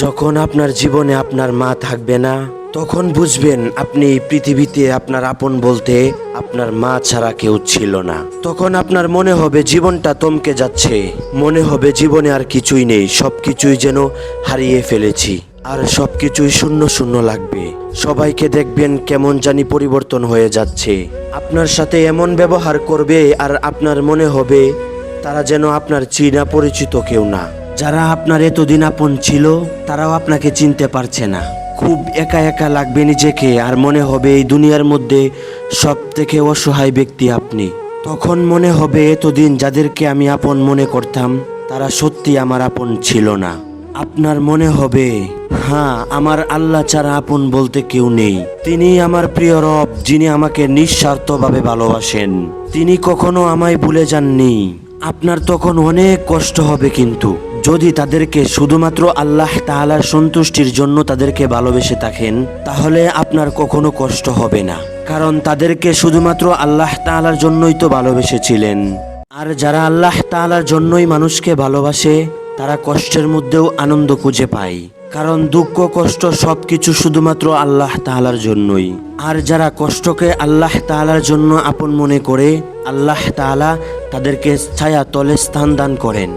যখন আপনার জীবনে আপনার মা থাকবে না, তখন বুঝবেন আপনি এই পৃথিবীতে আপনার আপন বলতে আপনার মা ছাড়া কেউ ছিল না। তখন আপনার মনে হবে জীবনটা থমকে যাচ্ছে, মনে হবে জীবনে আর কিছুই নেই, সবকিছুই যেন হারিয়ে ফেলেছি, আর সবকিছুই শূন্য শূন্য লাগবে। সবাইকে দেখবেন কেমন জানি পরিবর্তন হয়ে যাচ্ছে, আপনার সাথে এমন ব্যবহার করবে আর আপনার মনে হবে তারা যেন আপনার চেনা পরিচিত কেউ না। যারা আপনার এতদিন আপন ছিল তারাও আপনাকে চিনতে পারছে না। খুব একা একা লাগবে নিজেকে, আর মনে হবে এই দুনিয়ার মধ্যে সব থেকে অসহায় ব্যক্তি আপনি। তখন মনে হবে এতদিন যাদেরকে আমি আপন মনে করতাম তারা সত্যি আমার আপন ছিল না। আপনার মনে হবে হ্যাঁ, আমার আল্লাহ ছাড়া আপন বলতে কেউ নেই। তিনি আমার প্রিয় রব, যিনি আমাকে নিঃস্বার্থভাবে ভালোবাসেন। তিনি কখনো আমায় ভুলে যাননি। আপনার তখন অনেক কষ্ট হবে, কিন্তু যদি তাদেরকে শুধুমাত্র আল্লাহ তাআলার সন্তুষ্টির জন্য তাদেরকে ভালোবেসে থাকেন, তাহলে আপনার কখনো কষ্ট হবে না, কারণ তাদেরকে শুধুমাত্র আল্লাহ তাআলার জন্যই তো ভালোবেসেছিলেন। আর যারা আল্লাহ তাআলার জন্যই মানুষকে ভালোবাসে তারা কষ্টের মধ্যেও আনন্দ খুঁজে পায়, কারণ দুঃখ কষ্ট সবকিছু শুধুমাত্র আল্লাহ তাআলার জন্যই। আর যারা কষ্টকে আল্লাহ তাআলার জন্য আপন মনে করে, আল্লাহ তাআলা তাদেরকে ছায়া তলে স্থান দান করেন।